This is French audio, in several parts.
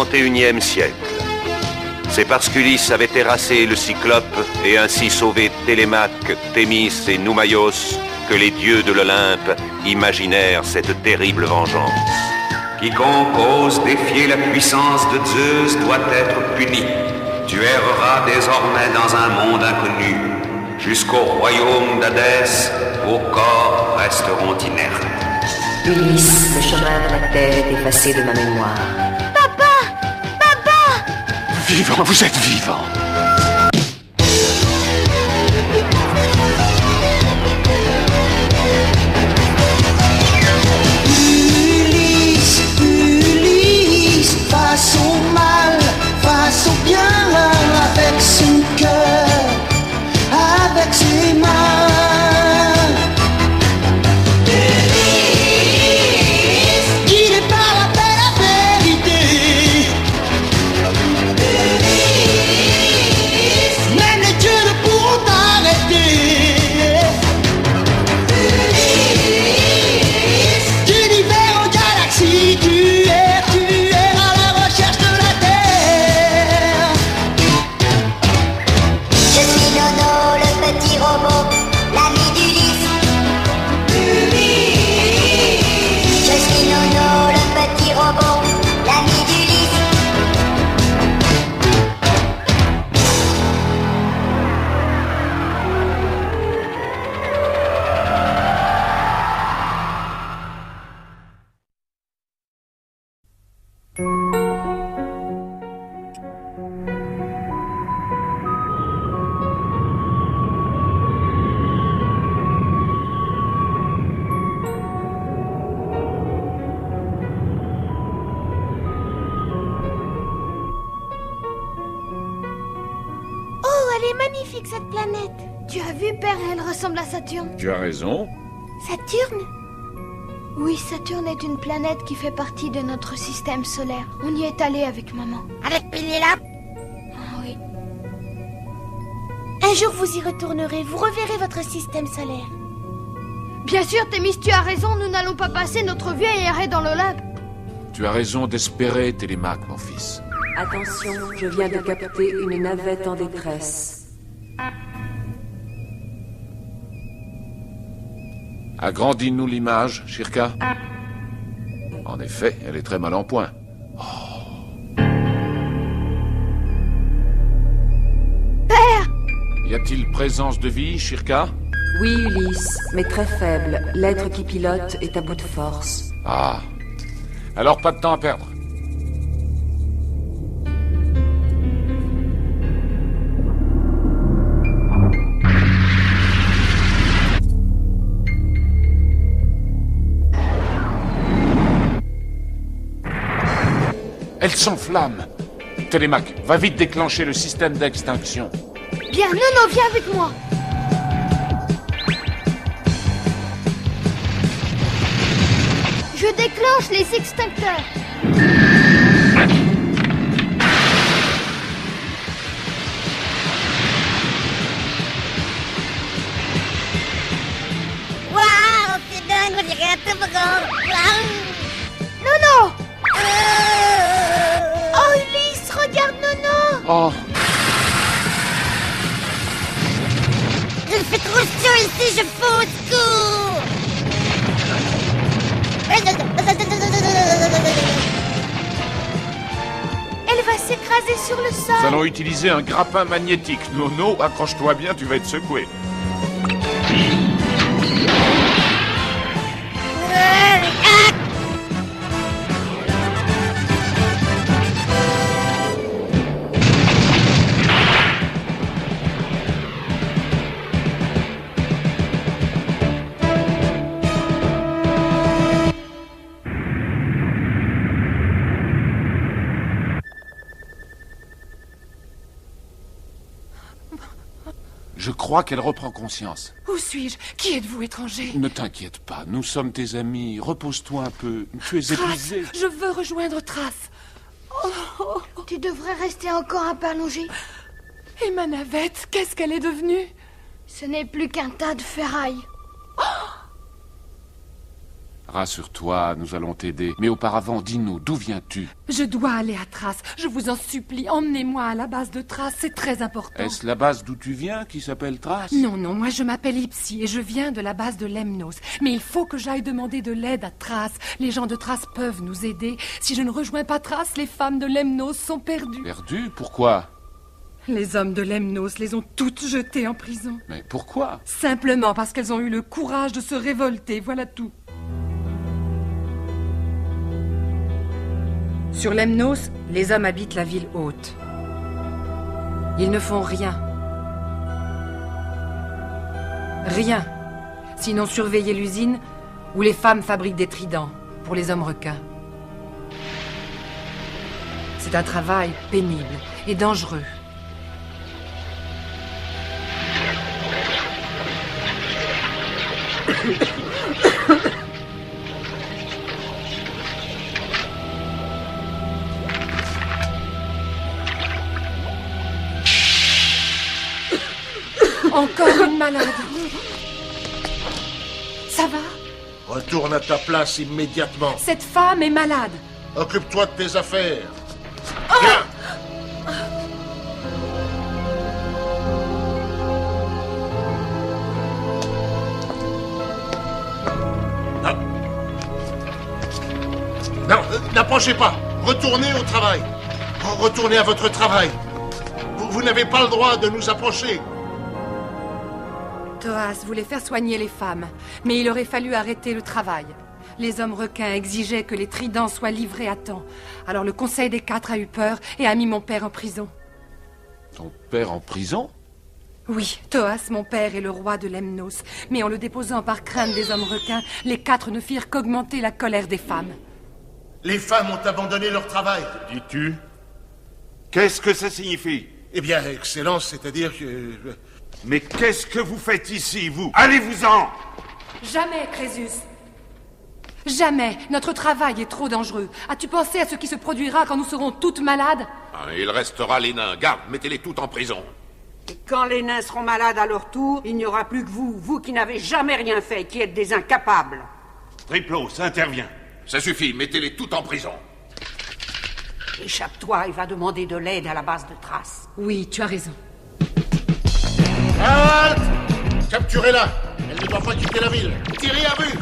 XXIe siècle. C'est parce qu'Ulysse avait terrassé le Cyclope et ainsi sauvé Télémaque, Thémis et Noumaios que les dieux de l'Olympe imaginèrent cette terrible vengeance. Quiconque ose défier la puissance de Zeus doit être puni. Tu erreras désormais dans un monde inconnu. Jusqu'au royaume d'Hadès, vos corps resteront inertes. Ulysse, le chemin de la terre est effacé de ma mémoire. Vivant, vous êtes vivant. Ulysse, Ulysse, face au mal, face au bien, avec son cœur, avec ses mains. Magnifique cette planète. Tu as vu, père, elle ressemble à Saturne. Tu as raison. Saturne? Oui, Saturne est une planète qui fait partie de notre système solaire. On y est allé avec maman. Avec Pénélope? Ah oui. Un jour vous y retournerez, vous reverrez votre système solaire. Bien sûr, Thémis, tu as raison, nous n'allons pas passer notre vieille arrêt dans l'Olympe. Tu as raison d'espérer, Télémaque, mon fils. Attention, je viens de capter une navette en détresse. Agrandis-nous l'image, Shirka. En effet, elle est très mal en point. Père! Y a-t-il présence de vie, Shirka? Oui, Ulysse, mais très faible. L'être qui pilote est à bout de force. Ah. Alors pas de temps à perdre. Elle s'enflamme. Télémaque, va vite déclencher le système d'extinction. Bien, Nono, viens avec moi. Je déclenche les extincteurs. Waouh, c'est dingue, on dirait un toboggan. Nono! Oh, Ulysse, regarde Nono! Oh, Il fait trop chaud ici, je fous au secours. Elle va s'écraser sur le sol. nous allons utiliser un grappin magnétique. Nono, accroche-toi bien, tu vas être secoué. Je crois qu'elle reprend conscience. Où suis-je? Qui êtes-vous, étranger? Ne t'inquiète pas, nous sommes tes amis. Repose-toi un peu. Tu es Trace, épuisé. je veux rejoindre Trace. Tu devrais rester encore un peu allongé. Et ma navette, qu'est-ce qu'elle est devenue? Ce n'est plus qu'un tas de ferraille. Rassure-toi, nous allons t'aider. Mais auparavant, dis-nous, d'où viens-tu? Je dois aller à Thrace. Je vous en supplie, emmenez-moi à la base de Thrace, c'est très important. Est-ce la base d'où tu viens qui s'appelle Thrace? Non, moi je m'appelle Ipsi et je viens de la base de Lemnos. Mais il faut que j'aille demander de l'aide à Thrace. Les gens de Thrace peuvent nous aider. Si je ne rejoins pas Thrace, les femmes de Lemnos sont perdues. Perdues? Pourquoi? Les hommes de Lemnos les ont toutes jetées en prison. Mais pourquoi? Simplement parce qu'elles ont eu le courage de se révolter, voilà tout. Sur Lemnos, les hommes habitent la ville haute. Ils ne font rien. Rien. Sinon surveiller l'usine où les femmes fabriquent des tridents pour les hommes requins. C'est un travail pénible et dangereux. Encore une malade. Ça va? Retourne à ta place immédiatement. Cette femme est malade. Occupe-toi de tes affaires. Viens. Non, n'approchez pas. Retournez au travail. Retournez à votre travail. Vous n'avez pas le droit de nous approcher. Thoas voulait faire soigner les femmes, mais il aurait fallu arrêter le travail. Les hommes requins exigeaient que les tridents soient livrés à temps. Alors le Conseil des Quatre a eu peur et a mis mon père en prison. Ton père en prison? Oui, Thoas, mon père, est le roi de Lemnos. Mais en le déposant par crainte des hommes requins, les quatre ne firent qu'augmenter la colère des femmes. Les femmes ont abandonné leur travail. Dis-tu? Qu'est-ce que ça signifie? Eh bien, Excellence, c'est-à-dire que... Mais qu'est-ce que vous faites ici, vous? Allez-vous-en! Jamais, Crésus. Jamais. Notre travail est trop dangereux. As-tu pensé à ce qui se produira quand nous serons toutes malades? Il restera les nains. Garde, mettez-les toutes en prison. Et quand les nains seront malades à leur tour, il n'y aura plus que vous qui n'avez jamais rien fait, qui êtes des incapables. Triplos, intervient. Ça suffit, mettez-les toutes en prison. Échappe-toi et va demander de l'aide à la base de Thrace. Oui, tu as raison. Halte! Capturez-la! Elle ne doit pas quitter la ville. Tirez à vue!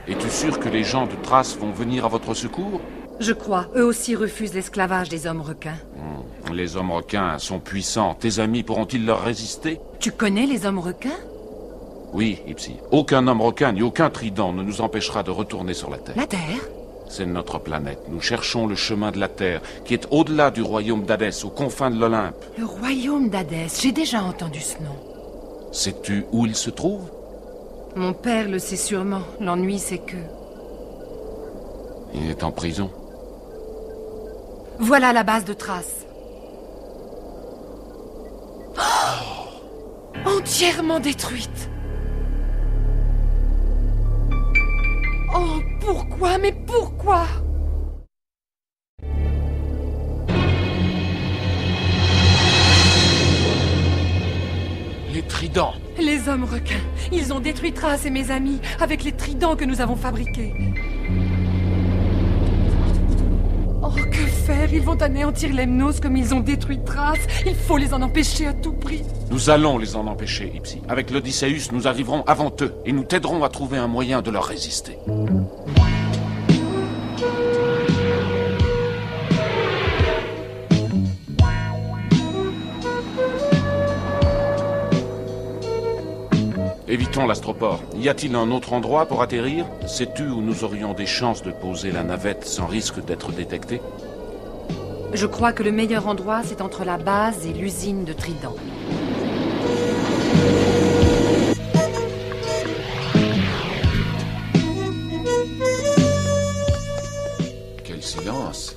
Es-tu sûr que les gens de Thrace vont venir à votre secours? Je crois. Eux aussi refusent l'esclavage des hommes requins. Les hommes requins sont puissants. Tes amis pourront-ils leur résister? Tu connais les hommes requins? Oui, Ipsi. Aucun homme requin ni aucun trident ne nous empêchera de retourner sur la Terre. La Terre? C'est notre planète. Nous cherchons le chemin de la Terre, qui est au-delà du royaume d'Hadès, aux confins de l'Olympe. Le royaume d'Hadès. J'ai déjà entendu ce nom. Sais-tu où il se trouve? Mon père le sait sûrement. L'ennui, c'est que... Il est en prison. Voilà la base de Thrace. Oh! Entièrement détruite. Oh, pourquoi? Mais pourquoi? Les tridents. Les hommes requins. Ils ont détruit Thrace et mes amis avec les tridents que nous avons fabriqués. Oh, que faire? Ils vont anéantir Lemnos comme ils ont détruit Thrace. Il faut les en empêcher à tout prix. Nous allons les en empêcher, Ipsi. Avec l'Odysseus, nous arriverons avant eux et nous t'aiderons à trouver un moyen de leur résister. Évitons l'astroport. Y a-t-il un autre endroit pour atterrir? Sais-tu où nous aurions des chances de poser la navette sans risque d'être détectés? Je crois que le meilleur endroit, c'est entre la base et l'usine de Trident. Quel silence!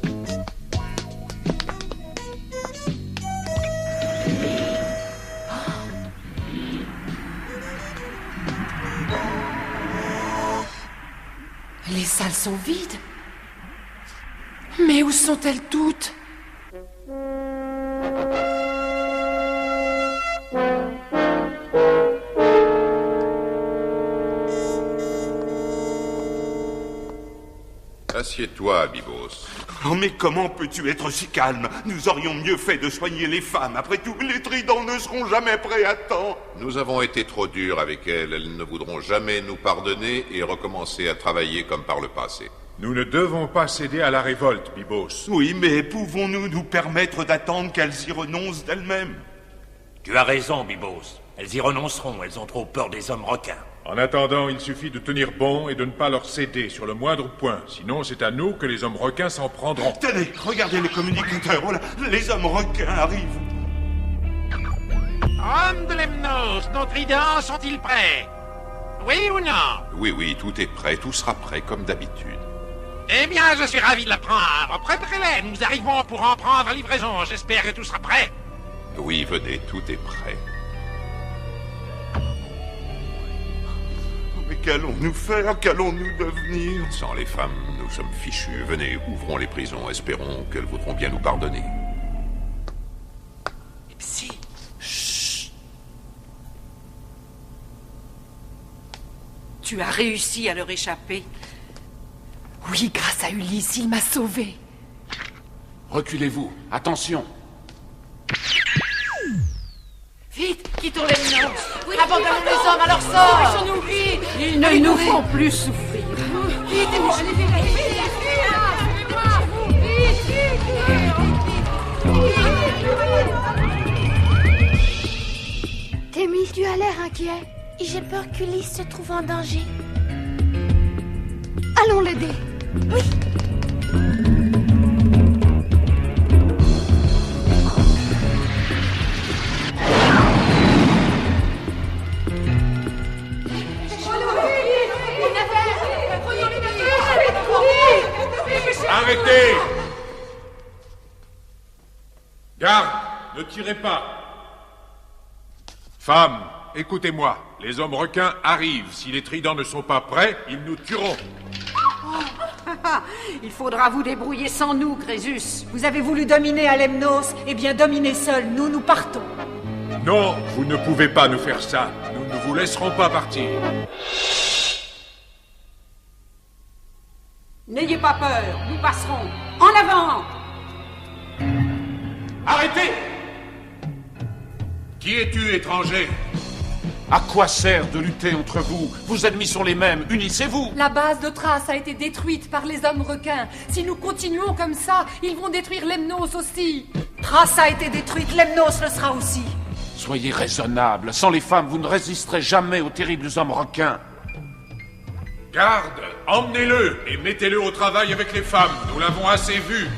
salles sont vides. Mais où sont-elles toutes? Assieds-toi, Bibos. Oh, mais comment peux-tu être si calme? Nous aurions mieux fait de soigner les femmes. Après tout, les tridents ne seront jamais prêts à temps. Nous avons été trop durs avec elles. Elles ne voudront jamais nous pardonner et recommencer à travailler comme par le passé. Nous ne devons pas céder à la révolte, Bibos. Oui, mais pouvons-nous nous permettre d'attendre qu'elles y renoncent d'elles-mêmes? Tu as raison, Bibos. Elles y renonceront. Elles ont trop peur des hommes requins. En attendant, il suffit de tenir bon et de ne pas leur céder sur le moindre point. Sinon, c'est à nous que les hommes requins s'en prendront. Tenez, regardez les communicateurs. Oh là, les hommes requins arrivent. Hommes de Lemnos, nos tridents sont-ils prêts? Oui ou non? Oui, oui, tout est prêt. Tout sera prêt comme d'habitude. Eh bien, je suis ravi de l'apprendre. Préparez-les, nous arrivons pour en prendre livraison. J'espère que tout sera prêt. Oui, venez, tout est prêt. Mais qu'allons-nous faire? Qu'allons-nous devenir? Sans les femmes, nous sommes fichus. Venez, ouvrons les prisons. Espérons qu'elles voudront bien nous pardonner. Psy. Chut. Tu as réussi à leur échapper? Oui, grâce à Ulysse, il m'a sauvée. Reculez-vous. Attention. Vite, quittons Lemnos. Oui, abandonnons les hommes à leur sort. Lâchons-nous, vite. Ils ne nous font plus souffrir. Vite, Thémis, tu as l'air inquiet. J'ai peur qu'Ulysse se trouve en danger. Allons l'aider. Oui. Arrêtez! Garde, ne tirez pas. Femmes, écoutez-moi. Les hommes requins arrivent. Si les tridents ne sont pas prêts, ils nous tueront. Il faudra vous débrouiller sans nous, Crésus. Vous avez voulu dominer à Lemnos, eh bien dominez seul, nous partons. Non, vous ne pouvez pas nous faire ça. Nous ne vous laisserons pas partir. N'ayez pas peur, nous passerons. En avant! Arrêtez! Qui es-tu, étranger? À quoi sert de lutter entre vous? Vos ennemis sont les mêmes, unissez-vous! La base de Thrace a été détruite par les hommes requins. Si nous continuons comme ça, ils vont détruire Lemnos aussi. Thrace a été détruite, Lemnos le sera aussi. Soyez raisonnables. Sans les femmes, vous ne résisterez jamais aux terribles hommes requins. Garde, emmenez-le et mettez-le au travail avec les femmes. Nous l'avons assez vu.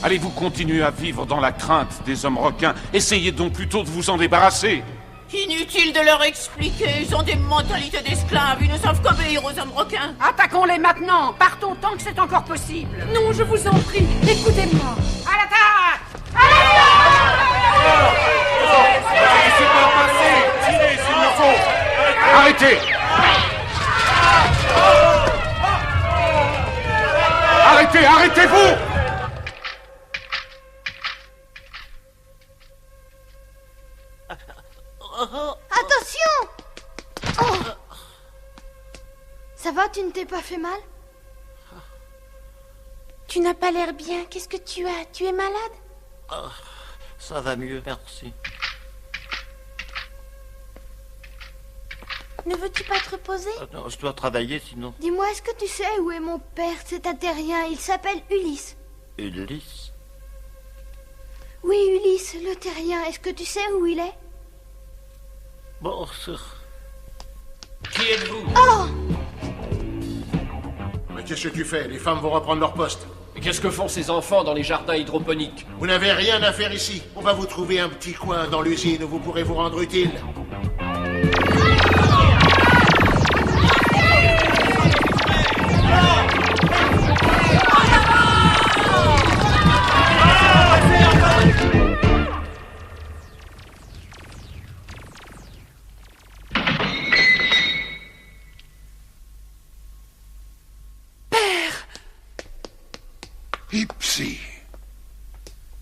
Allez-vous continuer à vivre dans la crainte des hommes requins? Essayez donc plutôt de vous en débarrasser. Inutile de leur expliquer, ils ont des mentalités d'esclaves, ils ne savent qu'obéir aux hommes requins. Attaquons-les maintenant, partons tant que c'est encore possible. Non, je vous en prie, écoutez-moi. À l'attaque! Laissez pas passer, tirez s'il le faut. Arrêtez! Arrêtez, arrêtez-vous! Attention! Oh. Ça va, tu ne t'es pas fait mal? Tu n'as pas l'air bien, qu'est-ce que tu as? Tu es malade? Ça va mieux, merci. Ne veux-tu pas te reposer? Non, je dois travailler sinon. Dis-moi, est-ce que tu sais où est mon père, cet terrien? Il s'appelle Ulysse. Ulysse? Oui, Ulysse, le terrien. Est-ce que tu sais où il est? Bon, Qui êtes-vous? Oh! Mais qu'est-ce que tu fais? Les femmes vont reprendre leur poste. Et qu'est-ce que font ces enfants dans les jardins hydroponiques? Vous n'avez rien à faire ici. On va vous trouver un petit coin dans l'usine où vous pourrez vous rendre utile. Ipsy.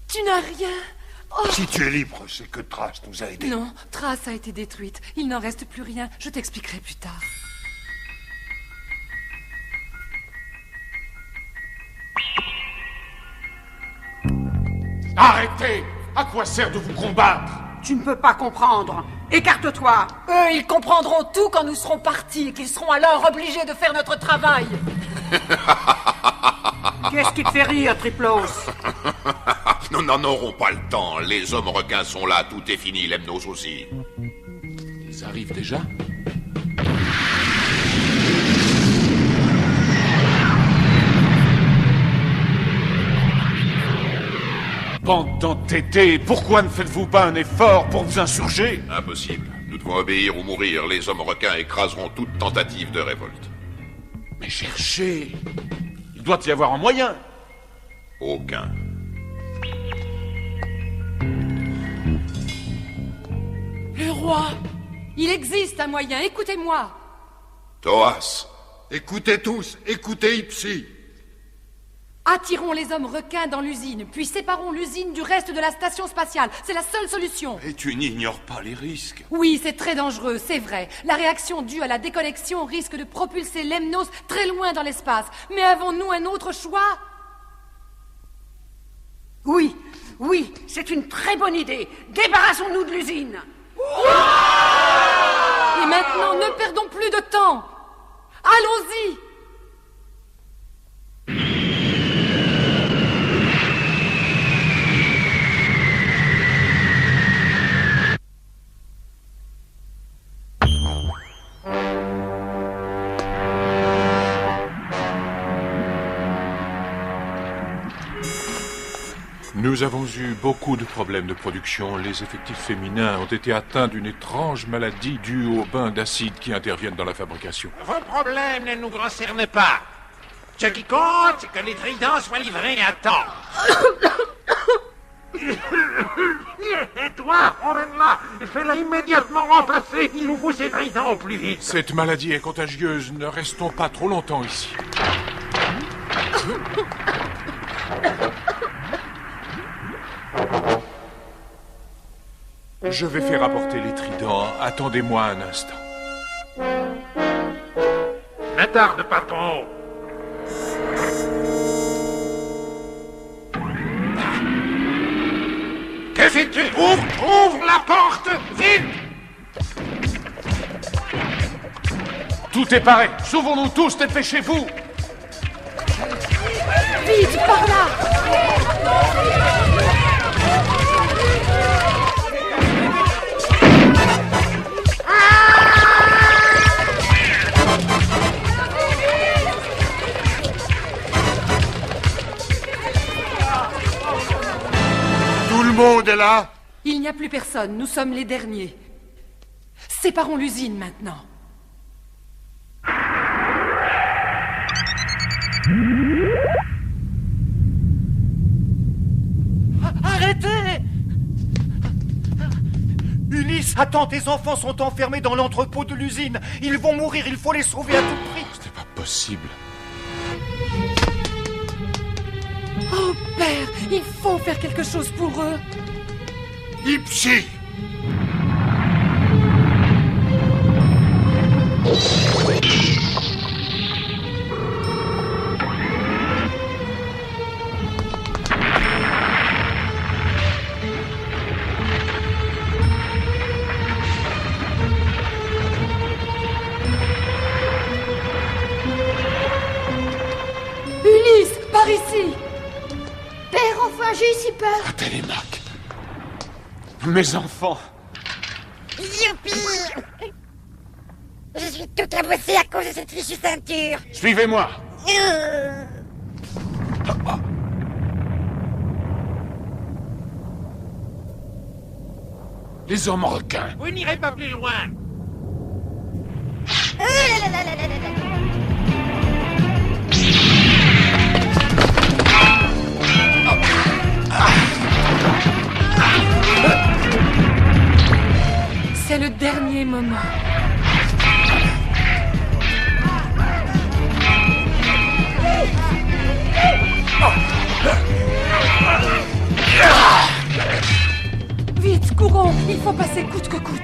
Tu n'as rien. Oh. Si tu es libre, c'est que Trace nous a aidés. Non, Trace a été détruite. Il n'en reste plus rien. Je t'expliquerai plus tard. Arrêtez! À quoi sert de vous combattre? Tu ne peux pas comprendre. Écarte-toi. Eux, ils comprendront tout quand nous serons partis et qu'ils seront alors obligés de faire notre travail. Qu'est-ce qui te fait rire, Triplos? Nous n'en aurons pas le temps. Les hommes requins sont là, tout est fini, Lemnos aussi. Ils arrivent déjà? Bande d'entêtés, pourquoi ne faites-vous pas un effort pour vous insurger? Impossible. Nous devons obéir ou mourir. Les hommes requins écraseront toute tentative de révolte. Mais cherchez! Il doit y avoir un moyen! Aucun. Le roi! Il existe un moyen, écoutez-moi! Thoas! Écoutez tous, écoutez Ipsy. Attirons les hommes requins dans l'usine, puis séparons l'usine du reste de la station spatiale. C'est la seule solution. Et tu n'ignores pas les risques. Oui, c'est très dangereux, c'est vrai. La réaction due à la déconnexion risque de propulser Lemnos très loin dans l'espace. Mais avons-nous un autre choix? Oui, oui, c'est une très bonne idée. Débarrassons-nous de l'usine. Et maintenant, ne perdons plus de temps. Allons-y! Nous avons eu beaucoup de problèmes de production. Les effectifs féminins ont été atteints d'une étrange maladie due aux bains d'acide qui interviennent dans la fabrication. Vos problèmes ne nous concernent pas. Ce qui compte, c'est que les tridents soient livrés à temps. Et toi, emmène-la. Fais-la immédiatement remplacer. Il nous faut ces tridents au plus vite. Cette maladie est contagieuse. Ne restons pas trop longtemps ici. Je vais faire apporter les tridents. Attendez-moi un instant. Ne tarde pas trop. Que fais-tu? Ouvre la porte, vite! Tout est paré. Sauvons-nous tous, dépêchez-vous. Vite, par là! Tout le monde est là? Il n'y a plus personne, nous sommes les derniers. Séparons l'usine maintenant. Arrêtez! Ulysse, attends, tes enfants sont enfermés dans l'entrepôt de l'usine. Ils vont mourir, il faut les sauver à tout prix. Ce n'est pas possible. Oh, père, il faut faire quelque chose pour eux. Ipsy! Ulysse, par ici! Père, enfin, j'ai eu si peur. Télémaque. Mes enfants. Youpi! Je suis tout cabossé à cause de cette fichue ceinture. Suivez-moi. Les hommes requins. Vous n'irez pas plus loin. C'est le dernier moment. faut passer coûte que coûte.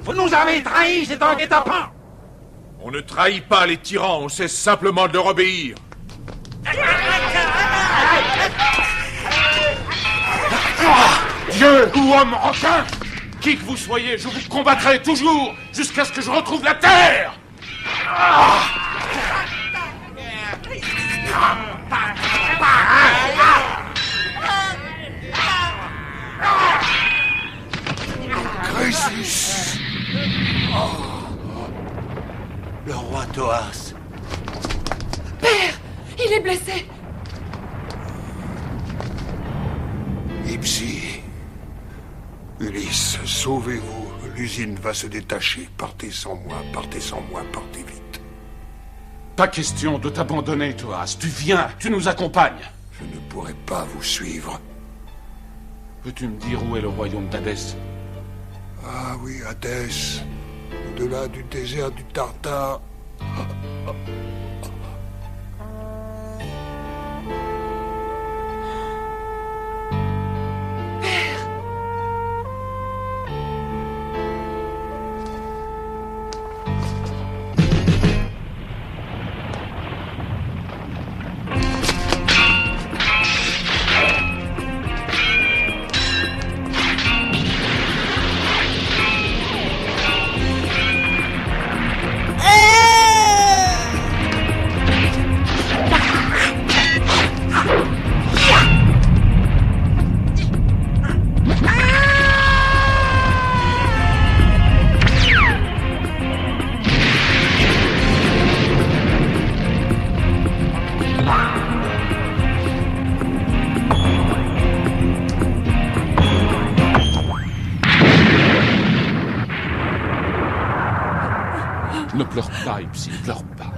Vous nous avez trahis, c'est un guet-apens. On ne trahit pas les tyrans, on cesse simplement de leur obéir. Dieu ou homme requin, qui que vous soyez, je vous combattrai toujours jusqu'à ce que je retrouve la terre. Crésus. Le roi Thoas. Père, il est blessé. Ipsi. Ulysse, sauvez-vous. L'usine va se détacher. Partez sans moi, partez vite. Pas question de t'abandonner, Thoas. Tu viens, tu nous accompagnes. Je ne pourrai pas vous suivre. Peux-tu me dire où est le royaume d'Hadès? Ah oui, Hadès. Au-delà du désert du Tartare. Ne pleure pas, Ipsi, ne pleure pas.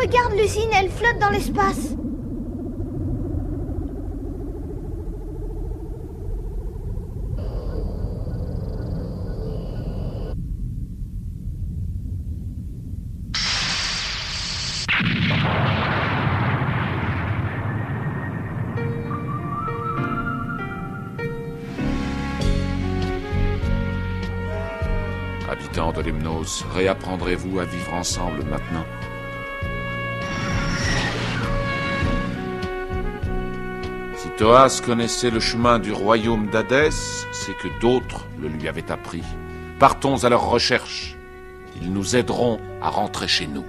Regarde, l'usine, elle flotte dans l'espace. Habitants de Lemnos, réapprendrez-vous à vivre ensemble maintenant? Si Thoas connaissait le chemin du royaume d'Hadès, c'est que d'autres le lui avaient appris. Partons à leur recherche. Ils nous aideront à rentrer chez nous.